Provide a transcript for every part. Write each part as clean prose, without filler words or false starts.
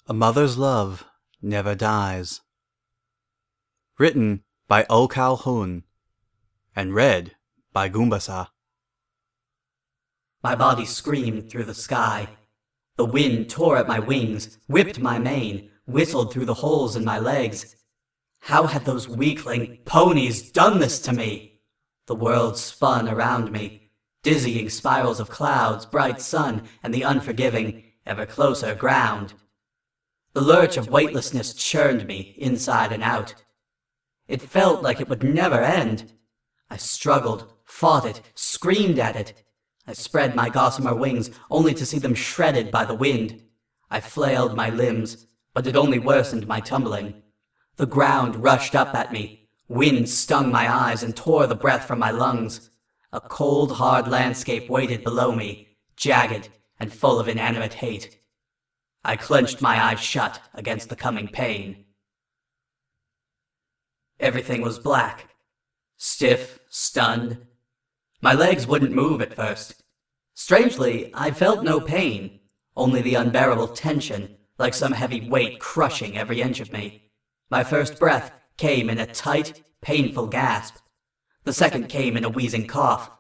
A Mother's Love Never Dies. Written by Ocalhoun and read by Goombasa. My body screamed through the sky. The wind tore at my wings, whipped my mane, whistled through the holes in my legs. How had those weakling ponies done this to me? The world spun around me, dizzying spirals of clouds, bright sun, and the unforgiving, ever closer ground. The lurch of weightlessness churned me inside and out. It felt like it would never end. I struggled, fought it, screamed at it. I spread my gossamer wings, only to see them shredded by the wind. I flailed my limbs, but it only worsened my tumbling. The ground rushed up at me. Wind stung my eyes and tore the breath from my lungs. A cold, hard landscape waited below me, jagged and full of inanimate hate. I clenched my eyes shut against the coming pain. Everything was black. Stiff, stunned. My legs wouldn't move at first. Strangely, I felt no pain, only the unbearable tension, like some heavy weight crushing every inch of me. My first breath came in a tight, painful gasp. The second came in a wheezing cough.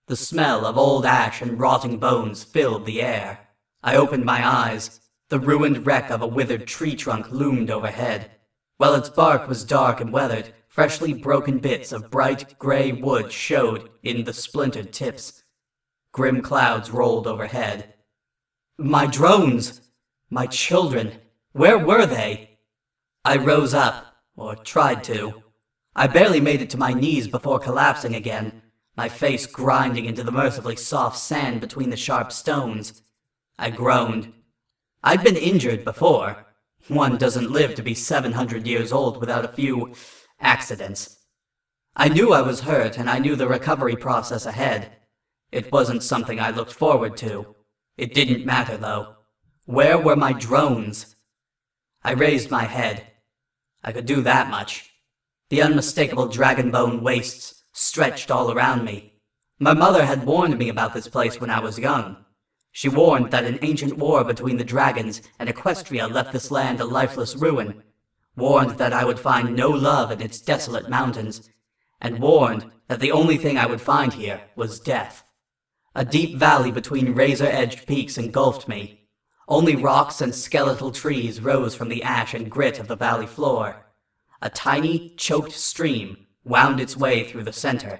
The smell of old ash and rotting bones filled the air. I opened my eyes. The ruined wreck of a withered tree trunk loomed overhead. While its bark was dark and weathered, freshly broken bits of bright gray wood showed in the splintered tips. Grim clouds rolled overhead. My drones! My children! Where were they? I rose up, or tried to. I barely made it to my knees before collapsing again, my face grinding into the mercifully soft sand between the sharp stones. I groaned. I'd been injured before. One doesn't live to be 700 years old without a few accidents. I knew I was hurt, and I knew the recovery process ahead. It wasn't something I looked forward to. It didn't matter, though. Where were my drones? I raised my head. I could do that much. The unmistakable dragon-bone wastes stretched all around me. My mother had warned me about this place when I was young. She warned that an ancient war between the dragons and Equestria left this land a lifeless ruin, warned that I would find no love in its desolate mountains, and warned that the only thing I would find here was death. A deep valley between razor-edged peaks engulfed me. Only rocks and skeletal trees rose from the ash and grit of the valley floor. A tiny, choked stream wound its way through the center.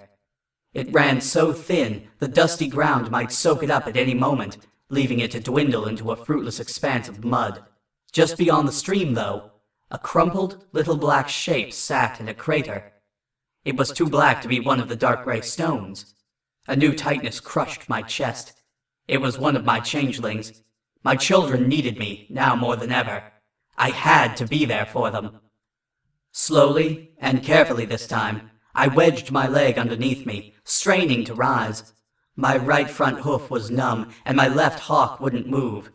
It ran so thin, the dusty ground might soak it up at any moment, leaving it to dwindle into a fruitless expanse of mud. Just beyond the stream, though, a crumpled little black shape sat in a crater. It was too black to be one of the dark gray stones. A new tightness crushed my chest. It was one of my changelings. My children needed me, now more than ever. I had to be there for them. Slowly, and carefully this time, I wedged my leg underneath me, straining to rise. My right front hoof was numb, and my left hock wouldn't move.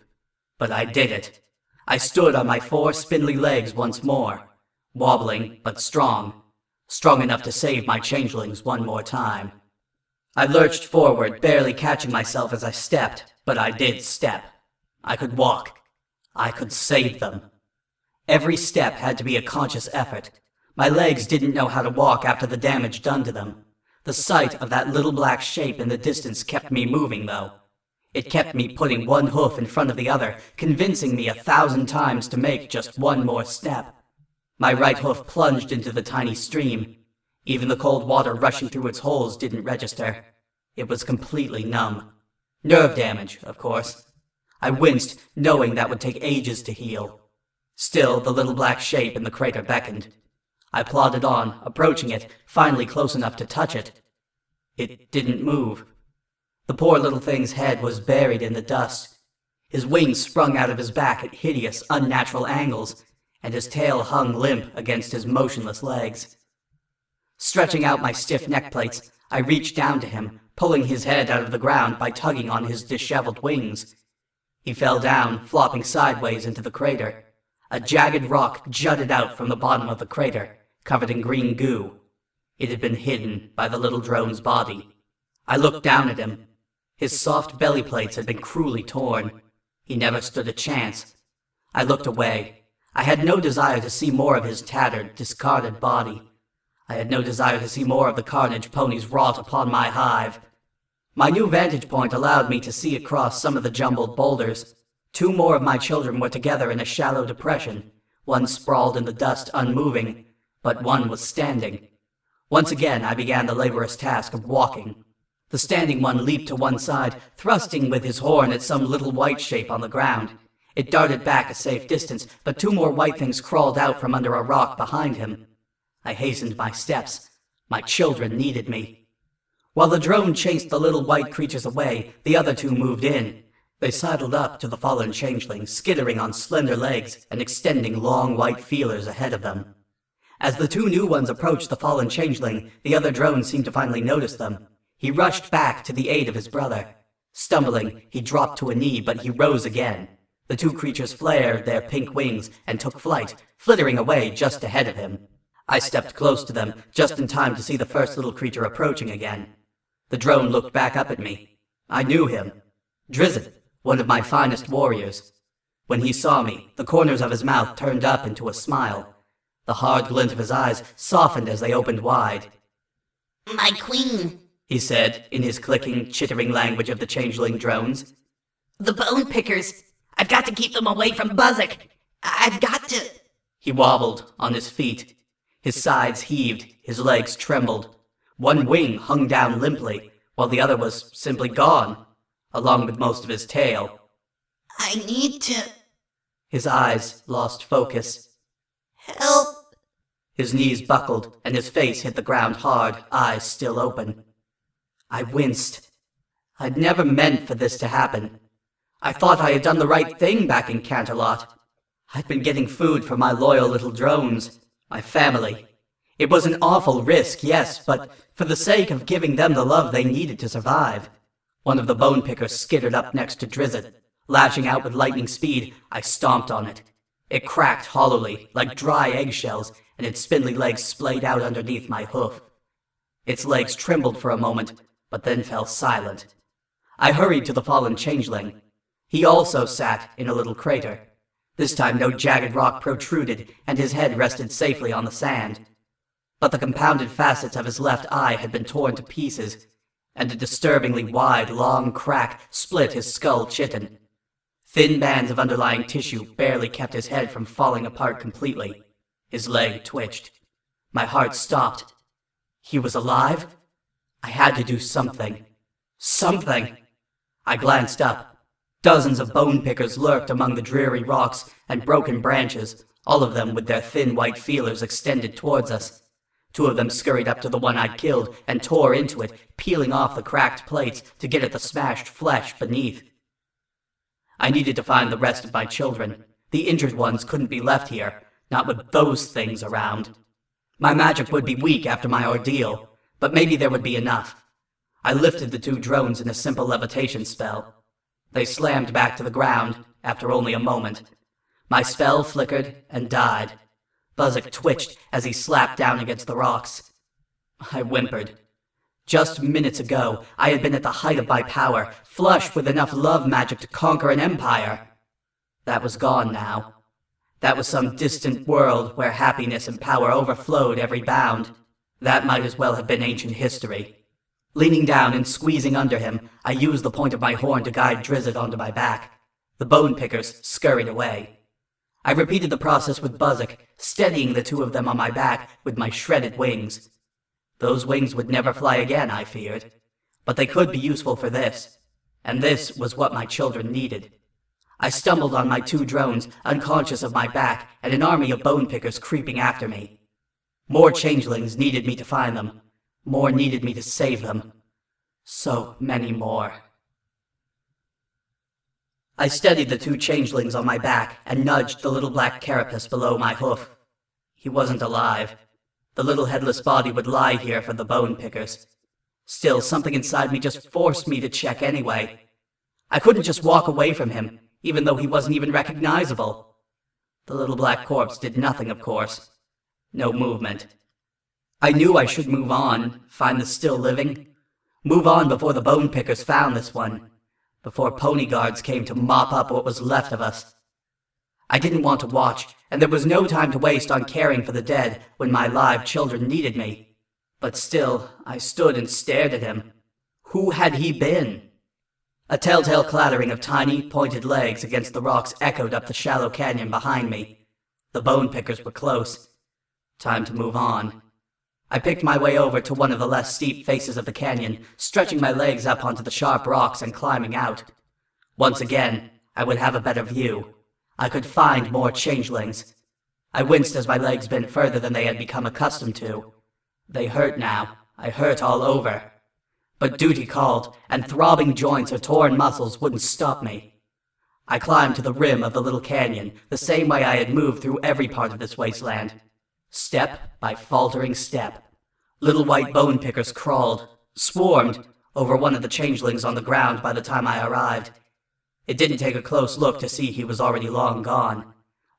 But I did it. I stood on my 4 spindly legs once more, wobbling but strong, strong enough to save my changelings one more time. I lurched forward, barely catching myself as I stepped, but I did step. I could walk. I could save them. Every step had to be a conscious effort. My legs didn't know how to walk after the damage done to them. The sight of that little black shape in the distance kept me moving, though. It kept me putting one hoof in front of the other, convincing me 1,000 times to make just one more step. My right hoof plunged into the tiny stream. Even the cold water rushing through its holes didn't register. It was completely numb. Nerve damage, of course. I winced, knowing that would take ages to heal. Still, the little black shape in the crater beckoned. I plodded on, approaching it, finally close enough to touch it. It didn't move. The poor little thing's head was buried in the dust. His wings sprung out of his back at hideous, unnatural angles, and his tail hung limp against his motionless legs. Stretching out my stiff neck plates, I reached down to him, pulling his head out of the ground by tugging on his disheveled wings. He fell down, flopping sideways into the crater. A jagged rock jutted out from the bottom of the crater, covered in green goo. It had been hidden by the little drone's body. I looked down at him. His soft belly plates had been cruelly torn. He never stood a chance. I looked away. I had no desire to see more of his tattered, discarded body. I had no desire to see more of the carnage ponies wrought upon my hive. My new vantage point allowed me to see across some of the jumbled boulders. 2 more of my children were together in a shallow depression. One sprawled in the dust, unmoving, but one was standing. Once again, I began the laborious task of walking. The standing one leaped to one side, thrusting with his horn at some little white shape on the ground. It darted back a safe distance, but 2 more white things crawled out from under a rock behind him. I hastened my steps. My children needed me. While the drone chased the little white creatures away, the other 2 moved in. They sidled up to the fallen changeling, skittering on slender legs and extending long white feelers ahead of them. As the 2 new ones approached the fallen changeling, the other drone seemed to finally notice them. He rushed back to the aid of his brother. Stumbling, he dropped to a knee, but he rose again. The 2 creatures flared their pink wings and took flight, flittering away just ahead of him. I stepped close to them, just in time to see the first little creature approaching again. The drone looked back up at me. I knew him. Drizzit, one of my finest warriors. When he saw me, the corners of his mouth turned up into a smile. The hard glint of his eyes softened as they opened wide. "My queen," he said, in his clicking, chittering language of the changeling drones. "The bone pickers. I've got to keep them away from Buzzard. I've got to—" He wobbled on his feet. His sides heaved, his legs trembled. One wing hung down limply, while the other was simply gone, along with most of his tail. "I need to—" His eyes lost focus. "Help!" His knees buckled, and his face hit the ground hard, eyes still open. I winced. I'd never meant for this to happen. I thought I had done the right thing back in Canterlot. I'd been getting food for my loyal little drones, my family. It was an awful risk, yes, but for the sake of giving them the love they needed to survive. One of the bone pickers skittered up next to Drizzit. Lashing out with lightning speed, I stomped on it. It cracked hollowly, like dry eggshells, and its spindly legs splayed out underneath my hoof. Its legs trembled for a moment, but then fell silent. I hurried to the fallen changeling. He also sat in a little crater. This time no jagged rock protruded, and his head rested safely on the sand. But the compounded facets of his left eye had been torn to pieces, and a disturbingly wide, long crack split his skull chitin. Thin bands of underlying tissue barely kept his head from falling apart completely. His leg twitched. My heart stopped. He was alive? I had to do something. Something! I glanced up. Dozens of bone pickers lurked among the dreary rocks and broken branches, all of them with their thin white feelers extended towards us. 2 of them scurried up to the one I'd killed and tore into it, peeling off the cracked plates to get at the smashed flesh beneath. I needed to find the rest of my children. The injured ones couldn't be left here, not with those things around. My magic would be weak after my ordeal, but maybe there would be enough. I lifted the 2 drones in a simple levitation spell. They slammed back to the ground after only a moment. My spell flickered and died. Buzzard twitched as he slapped down against the rocks. I whimpered. Just minutes ago, I had been at the height of my power, flush with enough love magic to conquer an empire. That was gone now. That was some distant world where happiness and power overflowed every bound. That might as well have been ancient history. Leaning down and squeezing under him, I used the point of my horn to guide Drizzit onto my back. The bone pickers scurried away. I repeated the process with Buzzard, steadying the 2 of them on my back with my shredded wings. Those wings would never fly again, I feared. But they could be useful for this. And this was what my children needed. I stumbled on my 2 drones, unconscious of my back, and an army of bone pickers creeping after me. More changelings needed me to find them. More needed me to save them. So many more. I steadied the 2 changelings on my back and nudged the little black carapace below my hoof. He wasn't alive. The little headless body would lie here for the bone pickers. Still, something inside me just forced me to check anyway. I couldn't just walk away from him, even though he wasn't even recognizable. The little black corpse did nothing, of course. No movement. I knew I should move on, find the still living. Move on before the bone pickers found this one. Before pony guards came to mop up what was left of us. I didn't want to watch, and there was no time to waste on caring for the dead when my live children needed me. But still, I stood and stared at him. Who had he been? A telltale clattering of tiny, pointed legs against the rocks echoed up the shallow canyon behind me. The bone pickers were close. Time to move on. I picked my way over to one of the less steep faces of the canyon, stretching my legs up onto the sharp rocks and climbing out. Once again, I would have a better view. I could find more changelings. I winced as my legs bent further than they had become accustomed to. They hurt now. I hurt all over. But duty called, and throbbing joints or torn muscles wouldn't stop me. I climbed to the rim of the little canyon, the same way I had moved through every part of this wasteland. Step by faltering step. Little white bone pickers crawled, swarmed, over one of the changelings on the ground by the time I arrived. It didn't take a close look to see he was already long gone.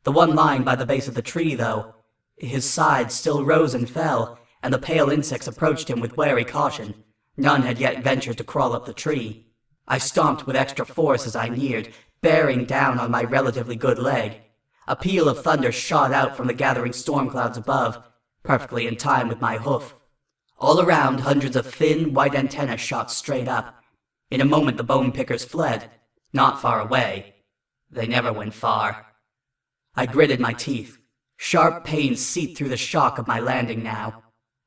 The one lying by the base of the tree, though, his sides still rose and fell, and the pale insects approached him with wary caution. None had yet ventured to crawl up the tree. I stomped with extra force as I neared, bearing down on my relatively good leg. A peal of thunder shot out from the gathering storm clouds above, perfectly in time with my hoof. All around, hundreds of thin, white antennae shot straight up. In a moment the bone pickers fled, not far away. They never went far. I gritted my teeth. Sharp pains seeped through the shock of my landing now.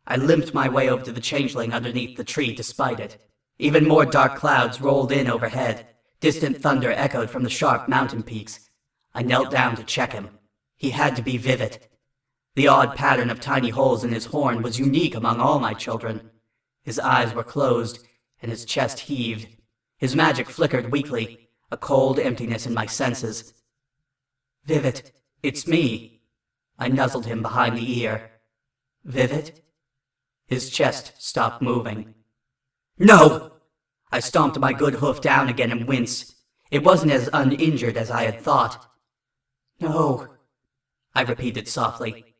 I limped my way over to the changeling underneath the tree despite it. Even more dark clouds rolled in overhead. Distant thunder echoed from the sharp mountain peaks. I knelt down to check him. He had to be vivid. The odd pattern of tiny holes in his horn was unique among all my children. His eyes were closed, and his chest heaved. His magic flickered weakly, a cold emptiness in my senses. Vivid, it's me. I nuzzled him behind the ear. Vivid? His chest stopped moving. No! I stomped my good hoof down again and winced. It wasn't as uninjured as I had thought. No, I repeated softly.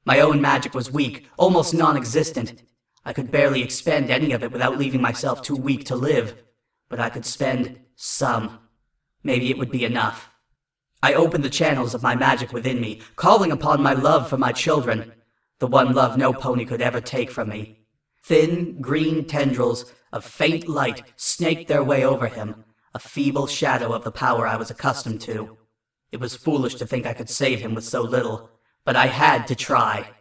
My own magic was weak, almost non-existent. I could barely expend any of it without leaving myself too weak to live. But I could spend some. Maybe it would be enough. I opened the channels of my magic within me, calling upon my love for my children. The one love no pony could ever take from me. Thin, green tendrils of faint light snaked their way over him, a feeble shadow of the power I was accustomed to. It was foolish to think I could save him with so little, but I had to try.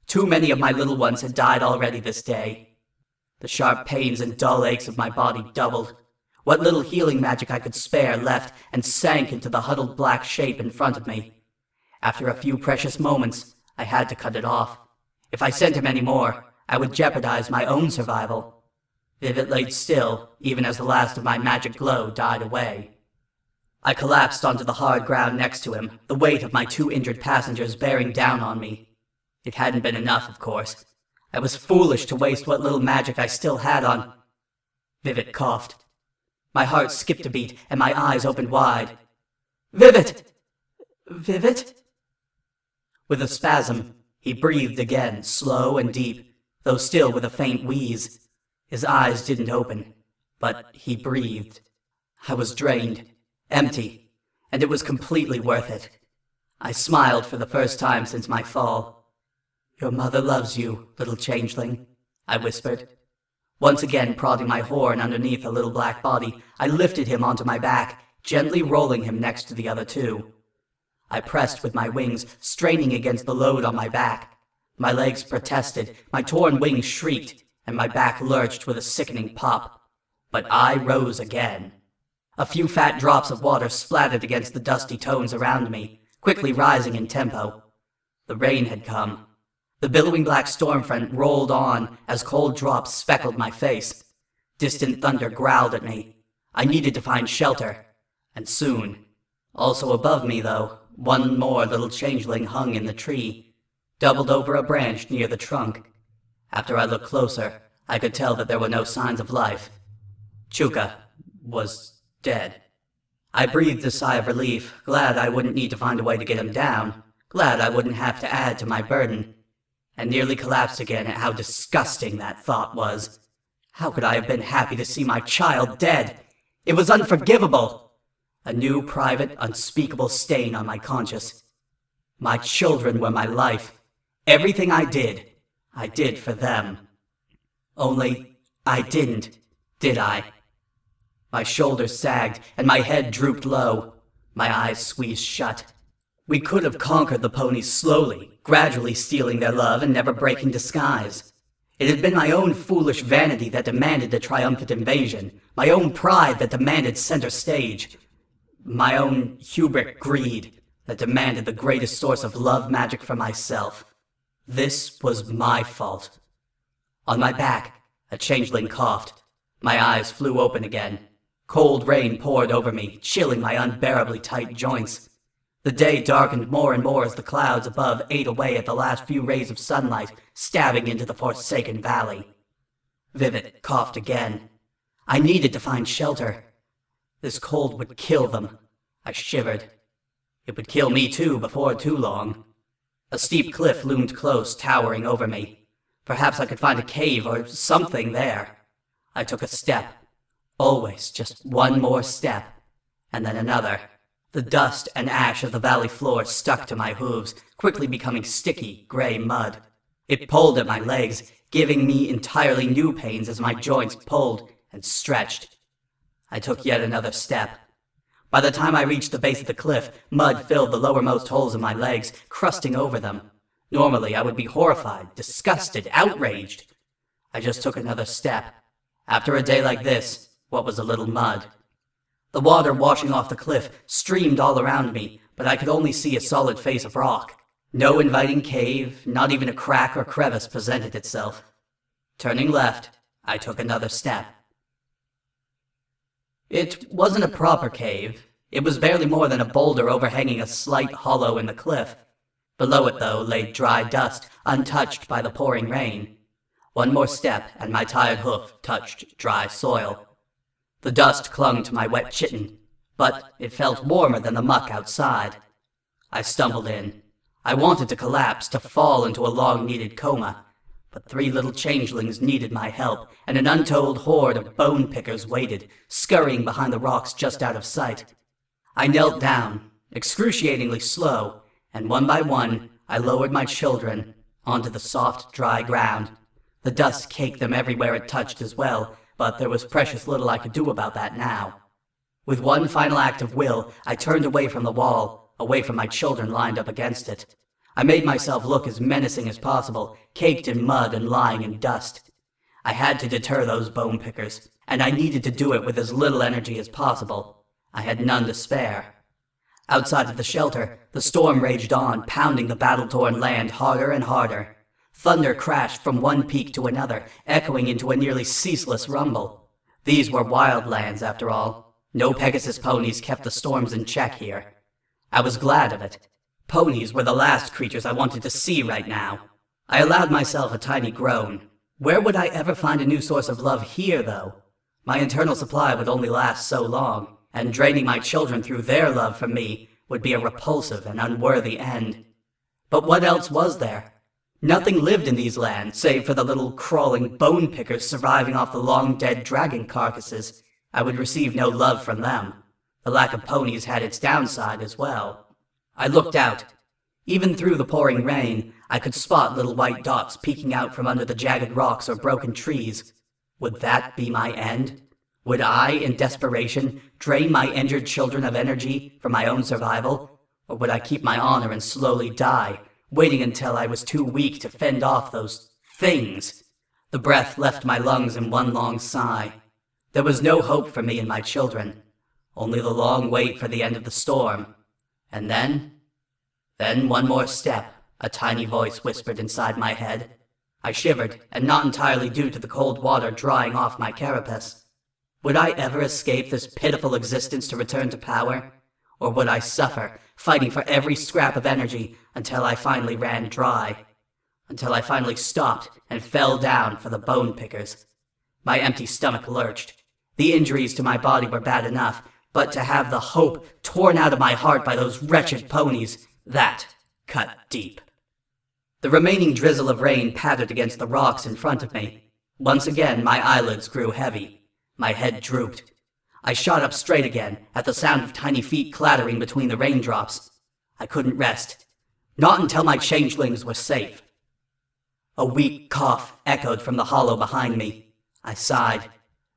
Too many of my little ones had died already this day. The sharp pains and dull aches of my body doubled. What little healing magic I could spare left and sank into the huddled black shape in front of me. After a few precious moments, I had to cut it off. If I sent him any more, I would jeopardize my own survival. Vivid lay still, even as the last of my magic glow died away. I collapsed onto the hard ground next to him, the weight of my 2 injured passengers bearing down on me. It hadn't been enough, of course. I was foolish to waste what little magic I still had on... Vivid coughed. My heart skipped a beat, and my eyes opened wide. Vivid! Vivid? With a spasm, he breathed again, slow and deep, though still with a faint wheeze. His eyes didn't open, but he breathed. I was drained, empty, and it was completely worth it. I smiled for the first time since my fall. Your mother loves you, little changeling, I whispered. Once again prodding my horn underneath a little black body, I lifted him onto my back, gently rolling him next to the other 2. I pressed with my wings, straining against the load on my back. My legs protested, my torn wings shrieked, and my back lurched with a sickening pop. But I rose again. A few fat drops of water splattered against the dusty tones around me, quickly rising in tempo. The rain had come. The billowing black storm front rolled on as cold drops speckled my face. Distant thunder growled at me. I needed to find shelter, and soon. Also above me, though, one more little changeling hung in the tree, doubled over a branch near the trunk. After I looked closer, I could tell that there were no signs of life. Chuka was dead. I breathed a sigh of relief, glad I wouldn't need to find a way to get him down, glad I wouldn't have to add to my burden, and nearly collapsed again at how disgusting that thought was. How could I have been happy to see my child dead? It was unforgivable. A new, private, unspeakable stain on my conscience. My children were my life. Everything I did for them. Only, I didn't, did I? My shoulders sagged, and my head drooped low. My eyes squeezed shut. We could have conquered the ponies slowly, gradually stealing their love and never breaking disguise. It had been my own foolish vanity that demanded a triumphant invasion, my own pride that demanded center stage, my own hubris greed that demanded the greatest source of love magic for myself. This was my fault. On my back, a changeling coughed. My eyes flew open again. Cold rain poured over me, chilling my unbearably tight joints. The day darkened more and more as the clouds above ate away at the last few rays of sunlight, stabbing into the forsaken valley. Vivid coughed again. I needed to find shelter. This cold would kill them. I shivered. It would kill me too before too long. A steep cliff loomed close, towering over me. Perhaps I could find a cave or something there. I took a step. Always just one more step. And then another. The dust and ash of the valley floor stuck to my hooves, quickly becoming sticky, gray mud. It pulled at my legs, giving me entirely new pains as my joints pulled and stretched. I took yet another step. By the time I reached the base of the cliff, mud filled the lowermost holes in my legs, crusting over them. Normally, I would be horrified, disgusted, outraged. I just took another step. After a day like this, what was a little mud? The water washing off the cliff streamed all around me, but I could only see a solid face of rock. No inviting cave, not even a crack or crevice presented itself. Turning left, I took another step. It wasn't a proper cave. It was barely more than a boulder overhanging a slight hollow in the cliff. Below it, though, lay dry dust, untouched by the pouring rain. One more step, and my tired hoof touched dry soil. The dust clung to my wet chitin, but it felt warmer than the muck outside. I stumbled in. I wanted to collapse, to fall into a long-needed coma, but 3 little changelings needed my help, and an untold horde of bone-pickers waited, scurrying behind the rocks just out of sight. I knelt down, excruciatingly slow, and one by one I lowered my children onto the soft, dry ground. The dust caked them everywhere it touched as well, but there was precious little I could do about that now. With one final act of will, I turned away from the wall, away from my children lined up against it. I made myself look as menacing as possible, caked in mud and lying in dust. I had to deter those bone pickers, and I needed to do it with as little energy as possible. I had none to spare. Outside of the shelter, the storm raged on, pounding the battle-torn land harder and harder. Thunder crashed from one peak to another, echoing into a nearly ceaseless rumble. These were wild lands, after all. No Pegasus ponies kept the storms in check here. I was glad of it. Ponies were the last creatures I wanted to see right now. I allowed myself a tiny groan. Where would I ever find a new source of love here, though? My internal supply would only last so long, and draining my children through their love for me would be a repulsive and unworthy end. But what else was there? Nothing lived in these lands, save for the little crawling bone pickers surviving off the long-dead dragon carcasses. I would receive no love from them. The lack of ponies had its downside as well. I looked out. Even through the pouring rain, I could spot little white dots peeking out from under the jagged rocks or broken trees. Would that be my end? Would I, in desperation, drain my injured children of energy for my own survival? Or would I keep my honor and slowly die, waiting until I was too weak to fend off those things? The breath left my lungs in one long sigh. There was no hope for me and my children, only the long wait for the end of the storm. And then one more step, a tiny voice whispered inside my head. I shivered, and not entirely due to the cold water drying off my carapace. Would I ever escape this pitiful existence to return to power? Or would I suffer, fighting for every scrap of energy until I finally ran dry? Until I finally stopped and fell down for the bone pickers. My empty stomach lurched. The injuries to my body were bad enough, but to have the hope torn out of my heart by those wretched ponies, that cut deep. The remaining drizzle of rain pattered against the rocks in front of me. Once again, my eyelids grew heavy. My head drooped. I shot up straight again, at the sound of tiny feet clattering between the raindrops. I couldn't rest. Not until my changelings were safe. A weak cough echoed from the hollow behind me. I sighed.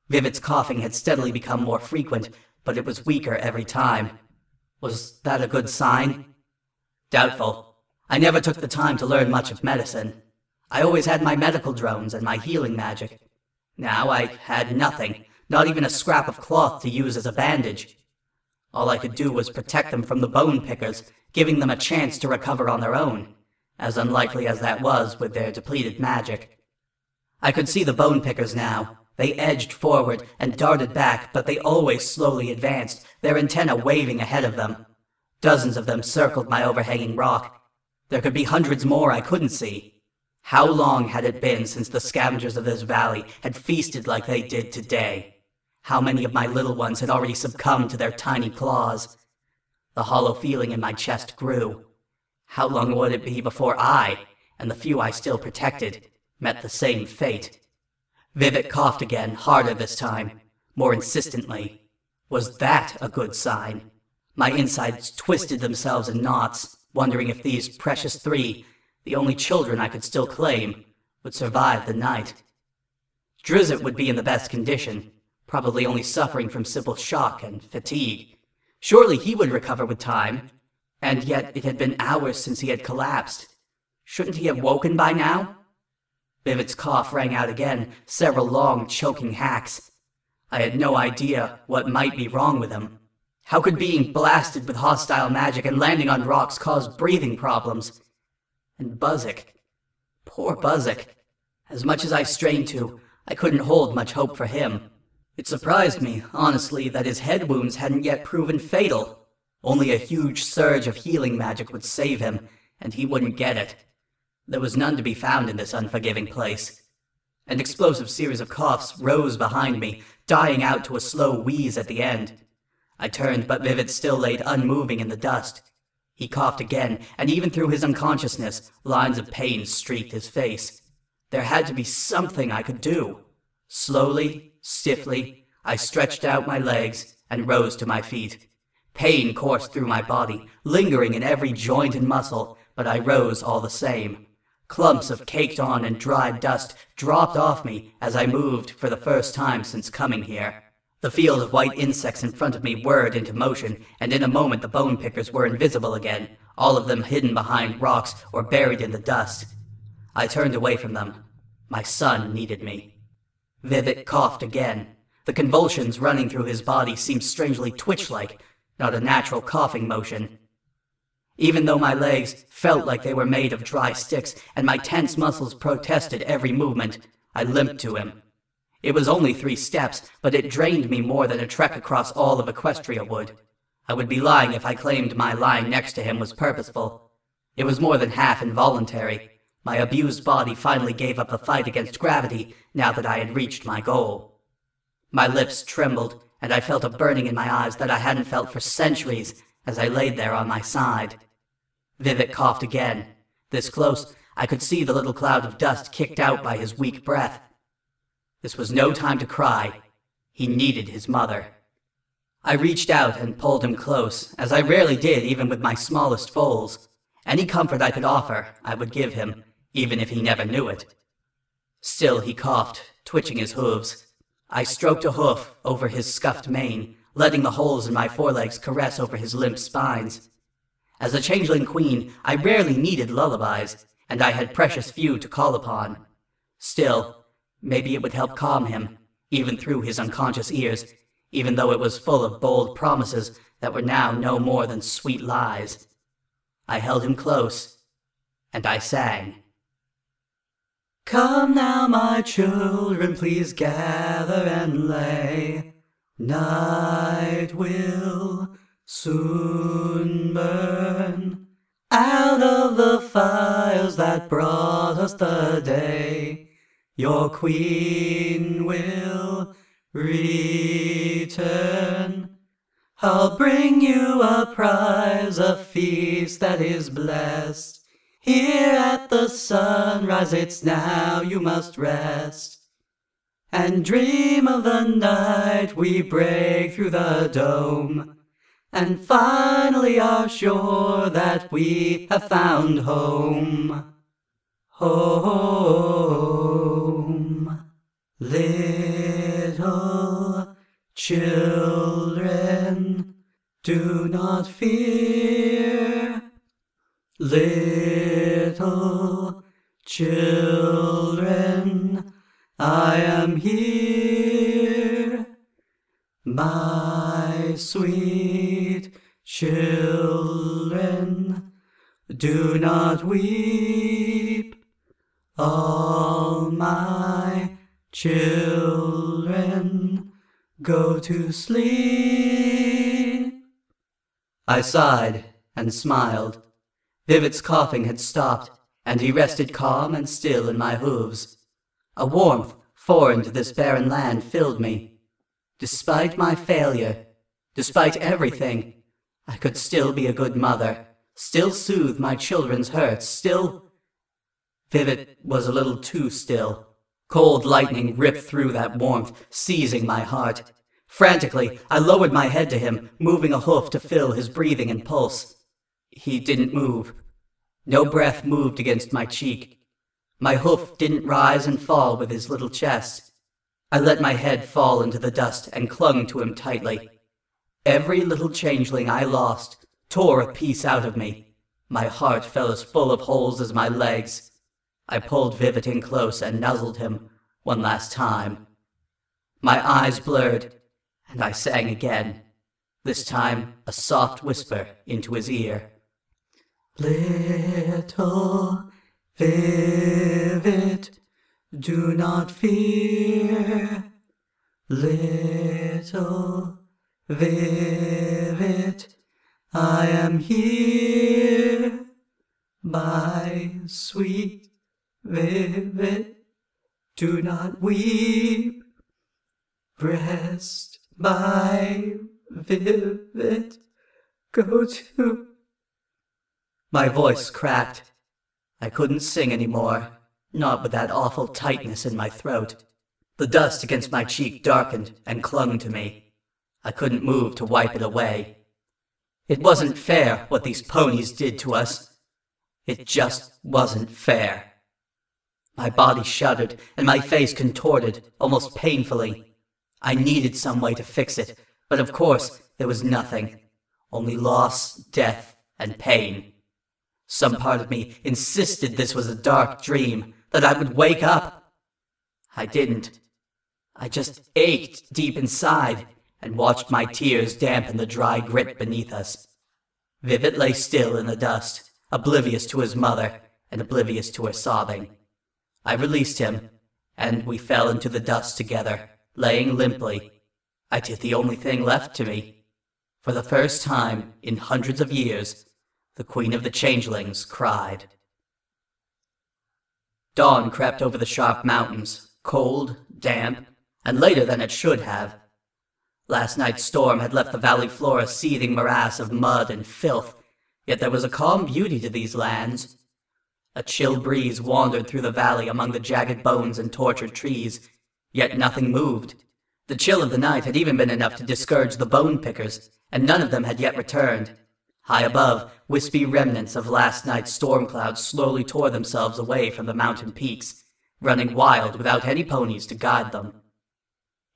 Vivid's coughing had steadily become more frequent, but it was weaker every time. Was that a good sign? Doubtful. I never took the time to learn much of medicine. I always had my medical drones and my healing magic. Now I had nothing, not even a scrap of cloth to use as a bandage. All I could do was protect them from the bone pickers, giving them a chance to recover on their own, as unlikely as that was with their depleted magic. I could see the bone pickers now. They edged forward and darted back, but they always slowly advanced, their antennae waving ahead of them. Dozens of them circled my overhanging rock. There could be hundreds more I couldn't see. How long had it been since the scavengers of this valley had feasted like they did today? How many of my little ones had already succumbed to their tiny claws? The hollow feeling in my chest grew. How long would it be before I, and the few I still protected, met the same fate? Vivid coughed again, harder this time, more insistently. Was that a good sign? My insides twisted themselves in knots, wondering if these precious three, the only children I could still claim, would survive the night. Drizzt would be in the best condition, probably only suffering from simple shock and fatigue. Surely he would recover with time, and yet it had been hours since he had collapsed. Shouldn't he have woken by now? Vivid's cough rang out again, several long, choking hacks. I had no idea what might be wrong with him. How could being blasted with hostile magic and landing on rocks cause breathing problems? And Buzzard. Poor Buzzard. As much as I strained to, I couldn't hold much hope for him. It surprised me, honestly, that his head wounds hadn't yet proven fatal. Only a huge surge of healing magic would save him, and he wouldn't get it. There was none to be found in this unforgiving place. An explosive series of coughs rose behind me, dying out to a slow wheeze at the end. I turned, but Vivid still laid unmoving in the dust. He coughed again, and even through his unconsciousness, lines of pain streaked his face. There had to be something I could do. Slowly, stiffly, I stretched out my legs and rose to my feet. Pain coursed through my body, lingering in every joint and muscle, but I rose all the same. Clumps of caked-on and dried dust dropped off me as I moved for the first time since coming here. The field of white insects in front of me whirred into motion, and in a moment the bone pickers were invisible again, all of them hidden behind rocks or buried in the dust. I turned away from them. My son needed me. Vivid coughed again. The convulsions running through his body seemed strangely twitch-like, not a natural coughing motion. Even though my legs felt like they were made of dry sticks and my tense muscles protested every movement, I limped to him. It was only 3 steps, but it drained me more than a trek across all of Equestria would. I would be lying if I claimed my lying next to him was purposeful. It was more than half involuntary. My abused body finally gave up the fight against gravity now that I had reached my goal. My lips trembled, and I felt a burning in my eyes that I hadn't felt for centuries as I laid there on my side. Vivid coughed again. This close, I could see the little cloud of dust kicked out by his weak breath. This was no time to cry. He needed his mother. I reached out and pulled him close, as I rarely did even with my smallest foals. Any comfort I could offer, I would give him, even if he never knew it. Still he coughed, twitching his hooves. I stroked a hoof over his scuffed mane, letting the holes in my forelegs caress over his limp spines. As a changeling queen, I rarely needed lullabies, and I had precious few to call upon. Still, maybe it would help calm him, even through his unconscious ears, even though it was full of bold promises that were now no more than sweet lies. I held him close, and I sang. Come now, my children, please gather and lay. Night will soon burn out of the fires that brought us the day. Your queen will return. I'll bring you a prize, a feast that is blessed. Here at the sunrise, it's now you must rest. and dream of the night we break through the dome, and finally are sure that we have found home. Home. Little children, do not fear. Little children, I am here. My sweet children, do not weep. All my children, go to sleep. I sighed and smiled. Vivid's coughing had stopped, and he rested calm and still in my hooves. A warmth foreign to this barren land filled me. Despite my failure, despite everything, I could still be a good mother, still soothe my children's hurts, still... Vivid was a little too still. Cold lightning ripped through that warmth, seizing my heart. Frantically, I lowered my head to him, moving a hoof to fill his breathing and pulse. He didn't move. No breath moved against my cheek. My hoof didn't rise and fall with his little chest. I let my head fall into the dust and clung to him tightly. Every little changeling I lost tore a piece out of me. My heart felt as full of holes as my legs. I pulled Vivid in close and nuzzled him one last time. My eyes blurred, and I sang again, this time a soft whisper into his ear. Little Vivid, do not fear. Little Vivid, I am here. My sweet Vivid, do not weep. Rest, my Vivid, go to... My voice cracked. I couldn't sing anymore, not with that awful tightness in my throat. The dust against my cheek darkened and clung to me. I couldn't move to wipe it away. It wasn't fair what these ponies did to us. It just wasn't fair. My body shuddered, and my face contorted, almost painfully. I needed some way to fix it, but of course there was nothing. Only loss, death, and pain. Some part of me insisted this was a dark dream, that I would wake up. I didn't. I just ached deep inside, and watched my tears dampen the dry grit beneath us. Vivid lay still in the dust, oblivious to his mother, and oblivious to her sobbing. I released him, and we fell into the dust together, laying limply. I did the only thing left to me. For the first time in hundreds of years, the Queen of the Changelings cried. Dawn crept over the sharp mountains, cold, damp, and later than it should have. Last night's storm had left the valley floor a seething morass of mud and filth, yet there was a calm beauty to these lands. A chill breeze wandered through the valley among the jagged bones and tortured trees, yet nothing moved. The chill of the night had even been enough to discourage the bone pickers, and none of them had yet returned. High above, wispy remnants of last night's storm clouds slowly tore themselves away from the mountain peaks, running wild without any ponies to guide them.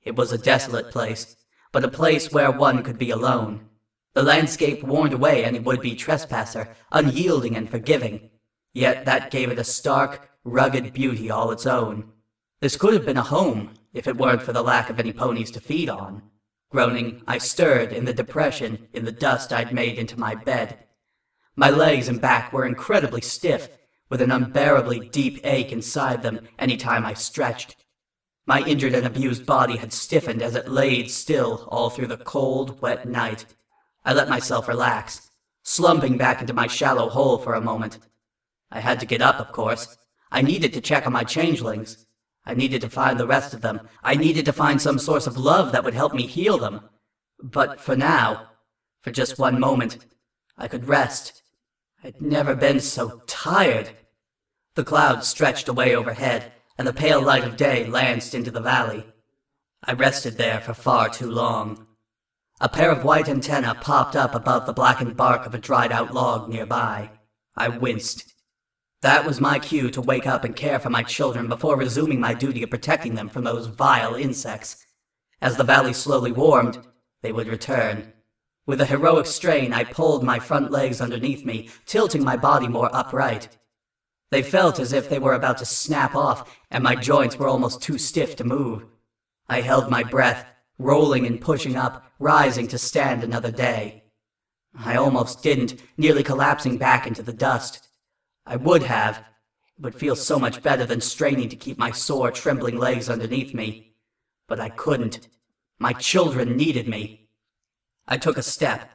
It was a desolate place, but a place where one could be alone. The landscape warned away any would-be trespasser, unyielding and forgiving. Yet that gave it a stark, rugged beauty all its own. This could have been a home, if it weren't for the lack of any ponies to feed on. Groaning, I stirred in the depression in the dust I'd made into my bed. My legs and back were incredibly stiff, with an unbearably deep ache inside them any time I stretched. My injured and abused body had stiffened as it laid still all through the cold, wet night. I let myself relax, slumping back into my shallow hole for a moment. I had to get up, of course. I needed to check on my changelings. I needed to find the rest of them. I needed to find some source of love that would help me heal them. But for now, for just one moment, I could rest. I'd never been so tired. The clouds stretched away overhead, and the pale light of day lanced into the valley. I rested there for far too long. A pair of white antennae popped up above the blackened bark of a dried-out log nearby. I winced. That was my cue to wake up and care for my children before resuming my duty of protecting them from those vile insects. As the valley slowly warmed, they would return. With a heroic strain, I pulled my front legs underneath me, tilting my body more upright. They felt as if they were about to snap off, and my joints were almost too stiff to move. I held my breath, rolling and pushing up, rising to stand another day. I almost didn't, nearly collapsing back into the dust. I would have. It would feel so much better than straining to keep my sore, trembling legs underneath me. But I couldn't. My children needed me. I took a step.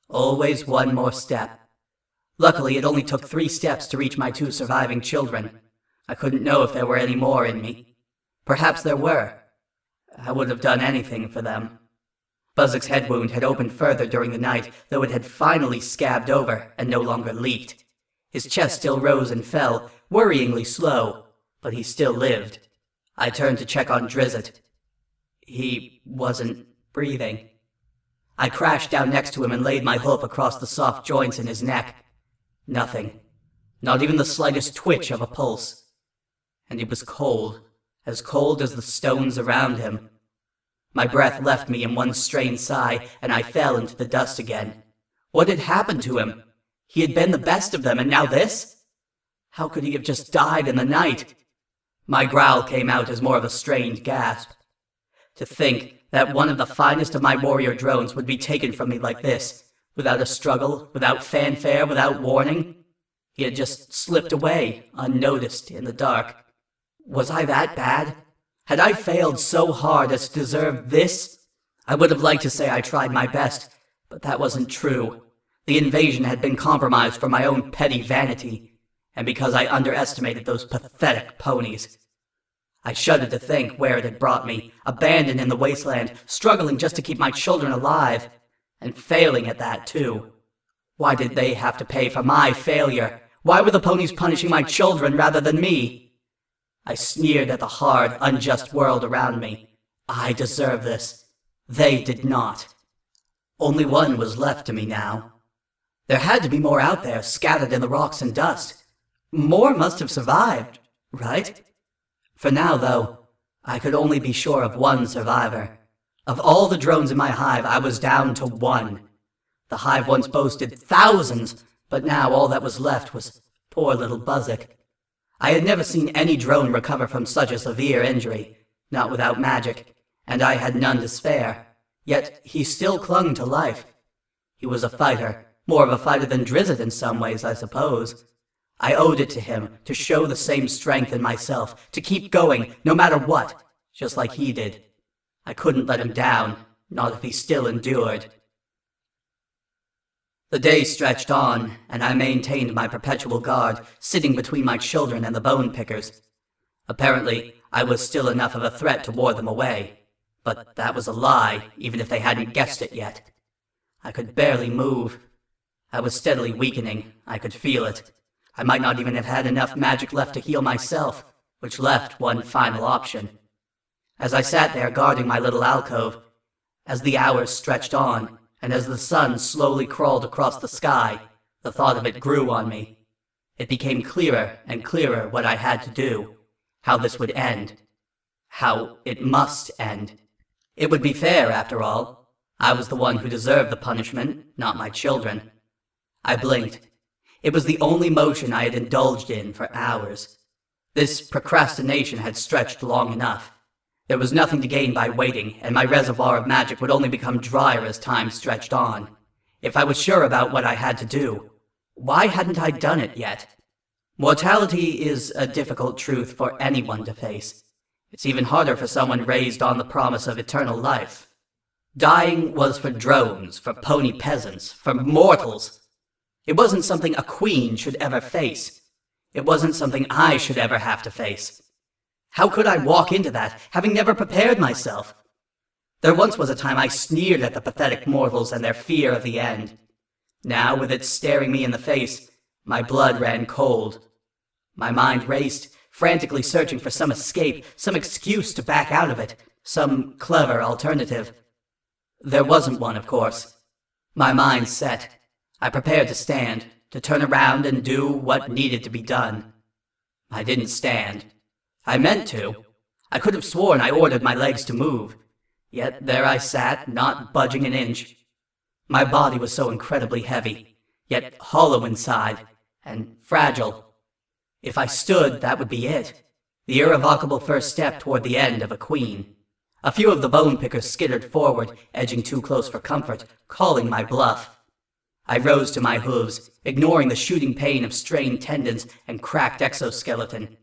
Always one more step. Luckily, it only took 3 steps to reach my 2 surviving children. I couldn't know if there were any more in me. Perhaps there were. I would have done anything for them. Buzzard's head wound had opened further during the night, though it had finally scabbed over and no longer leaked. His chest still rose and fell, worryingly slow, but he still lived. I turned to check on Drizzit. He wasn't breathing. I crashed down next to him and laid my hoof across the soft joints in his neck. Nothing. Not even the slightest twitch of a pulse. And he was cold as the stones around him. My breath left me in one strained sigh, and I fell into the dust again. What had happened to him? He had been the best of them, and now this? How could he have just died in the night? My growl came out as more of a strained gasp. To think that one of the finest of my warrior drones would be taken from me like this, without a struggle, without fanfare, without warning. He had just slipped away, unnoticed, in the dark. Was I that bad? Had I failed so hard as to deserve this? I would have liked to say I tried my best, but that wasn't true. The invasion had been compromised for my own petty vanity, and because I underestimated those pathetic ponies. I shuddered to think where it had brought me, abandoned in the wasteland, struggling just to keep my children alive, and failing at that too. Why did they have to pay for my failure? Why were the ponies punishing my children rather than me? I sneered at the hard, unjust world around me. I deserve this. They did not. Only one was left to me now. There had to be more out there, scattered in the rocks and dust. More must have survived, right? For now, though, I could only be sure of one survivor. Of all the drones in my hive, I was down to 1. The hive once boasted thousands, but now all that was left was poor little Buzzard. I had never seen any drone recover from such a severe injury, not without magic, and I had none to spare. Yet he still clung to life. He was a fighter, more of a fighter than Drizzit in some ways, I suppose. I owed it to him to show the same strength in myself, to keep going, no matter what, just like he did. I couldn't let him down, not if he still endured. The day stretched on, and I maintained my perpetual guard, sitting between my children and the bone pickers. Apparently, I was still enough of a threat to ward them away. But that was a lie, even if they hadn't guessed it yet. I could barely move. I was steadily weakening. I could feel it. I might not even have had enough magic left to heal myself, which left one final option. As I sat there guarding my little alcove, as the hours stretched on, and as the sun slowly crawled across the sky, the thought of it grew on me. It became clearer and clearer what I had to do, how this would end, how it must end. It would be fair, after all. I was the one who deserved the punishment, not my children. I blinked. It was the only motion I had indulged in for hours. This procrastination had stretched long enough. There was nothing to gain by waiting, and my reservoir of magic would only become drier as time stretched on. If I was sure about what I had to do, why hadn't I done it yet? Mortality is a difficult truth for anyone to face. It's even harder for someone raised on the promise of eternal life. Dying was for drones, for pony peasants, for mortals. It wasn't something a queen should ever face. It wasn't something I should ever have to face. How could I walk into that, having never prepared myself? There once was a time I sneered at the pathetic mortals and their fear of the end. Now, with it staring me in the face, my blood ran cold. My mind raced, frantically searching for some escape, some excuse to back out of it, some clever alternative. There wasn't one, of course. My mind set. I prepared to stand, to turn around and do what needed to be done. I didn't stand. I meant to. I could have sworn I ordered my legs to move. Yet there I sat, not budging an inch. My body was so incredibly heavy, yet hollow inside, and fragile. If I stood, that would be it. The irrevocable first step toward the end of a queen. A few of the bone pickers skittered forward, edging too close for comfort, calling my bluff. I rose to my hooves, ignoring the shooting pain of strained tendons and cracked exoskeleton.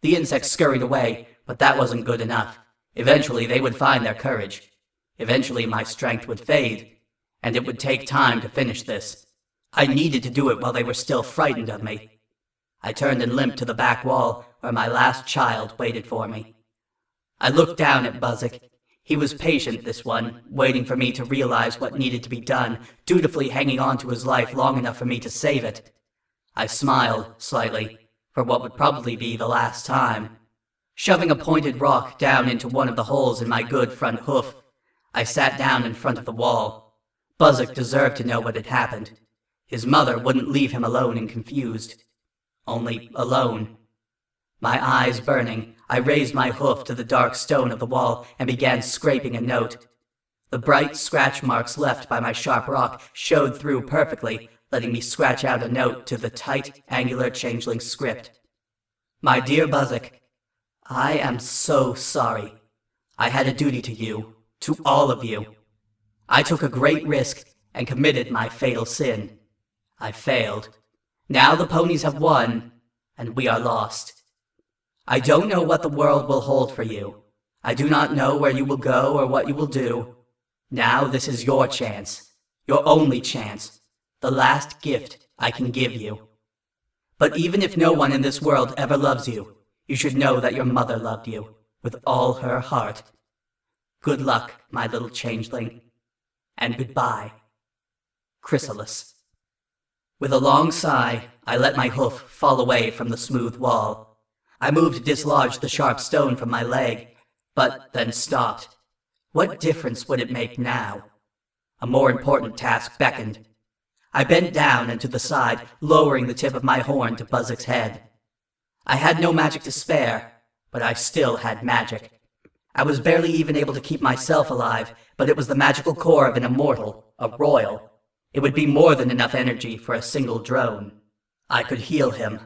The insects scurried away, but that wasn't good enough. Eventually they would find their courage. Eventually my strength would fade, and it would take time to finish this. I needed to do it while they were still frightened of me. I turned and limped to the back wall, where my last child waited for me. I looked down at Buzzard. He was patient, this one, waiting for me to realize what needed to be done, dutifully hanging on to his life long enough for me to save it. I smiled, slightly, for what would probably be the last time. Shoving a pointed rock down into one of the holes in my good front hoof, I sat down in front of the wall. Buzzard deserved to know what had happened. His mother wouldn't leave him alone and confused. Only alone. My eyes burning, I raised my hoof to the dark stone of the wall and began scraping a note. The bright scratch marks left by my sharp rock showed through perfectly, letting me scratch out a note to the tight, angular changeling script. My dear Buzzard, I am so sorry. I had a duty to you, to all of you. I took a great risk and committed my fatal sin. I failed. Now the ponies have won, and we are lost. I don't know what the world will hold for you. I do not know where you will go or what you will do. Now this is your chance, your only chance, the last gift I can give you. But even if no one in this world ever loves you, you should know that your mother loved you, with all her heart. Good luck, my little changeling, and goodbye. Chrysalis. With a long sigh, I let my hoof fall away from the smooth wall. I moved to dislodge the sharp stone from my leg, but then stopped. What difference would it make now? A more important task beckoned. I bent down and to the side, lowering the tip of my horn to Buzzard's head. I had no magic to spare, but I still had magic. I was barely even able to keep myself alive, but it was the magical core of an immortal, a royal. It would be more than enough energy for a single drone. I could heal him.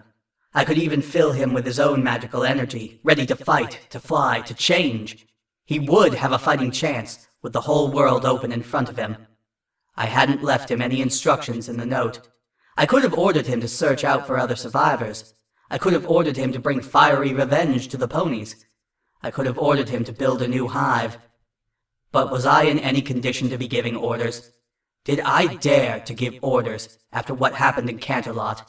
I could even fill him with his own magical energy, ready to fight, to fly, to change. He would have a fighting chance, with the whole world open in front of him. I hadn't left him any instructions in the note. I could have ordered him to search out for other survivors. I could have ordered him to bring fiery revenge to the ponies. I could have ordered him to build a new hive. But was I in any condition to be giving orders? Did I dare to give orders after what happened in Canterlot?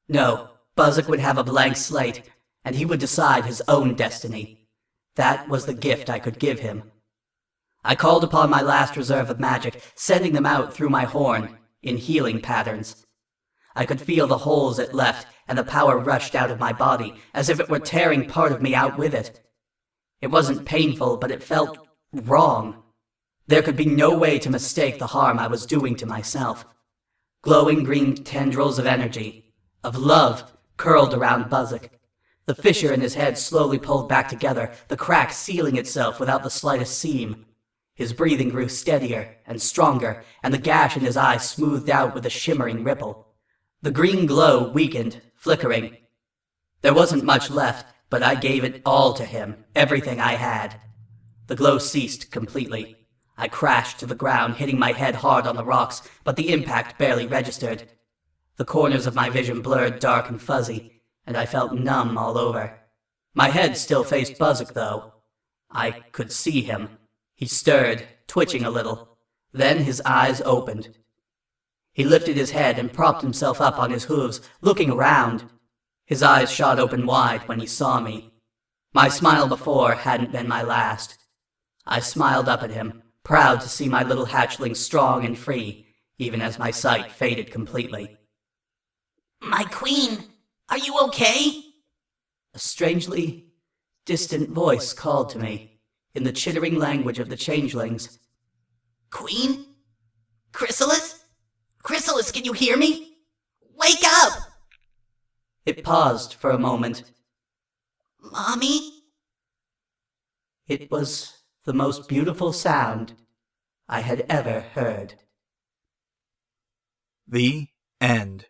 No. Buzzard would have a blank slate, and he would decide his own destiny. That was the gift I could give him. I called upon my last reserve of magic, sending them out through my horn, in healing patterns. I could feel the holes it left, and the power rushed out of my body, as if it were tearing part of me out with it. It wasn't painful, but it felt wrong. There could be no way to mistake the harm I was doing to myself. Glowing green tendrils of energy, of love, curled around Buzzard. The fissure in his head slowly pulled back together, the crack sealing itself without the slightest seam. His breathing grew steadier and stronger, and the gash in his eye smoothed out with a shimmering ripple. The green glow weakened, flickering. There wasn't much left, but I gave it all to him, everything I had. The glow ceased completely. I crashed to the ground, hitting my head hard on the rocks, but the impact barely registered. The corners of my vision blurred dark and fuzzy, and I felt numb all over. My head still faced Buzzard, though. I could see him. He stirred, twitching a little. Then his eyes opened. He lifted his head and propped himself up on his hooves, looking around. His eyes shot open wide when he saw me. My smile before hadn't been my last. I smiled up at him, proud to see my little hatchling strong and free, even as my sight faded completely. My queen, are you okay? A strangely distant voice called to me in the chittering language of the changelings. Queen? Chrysalis? Chrysalis, can you hear me? Wake up! It paused for a moment. Mommy? It was the most beautiful sound I had ever heard. The end.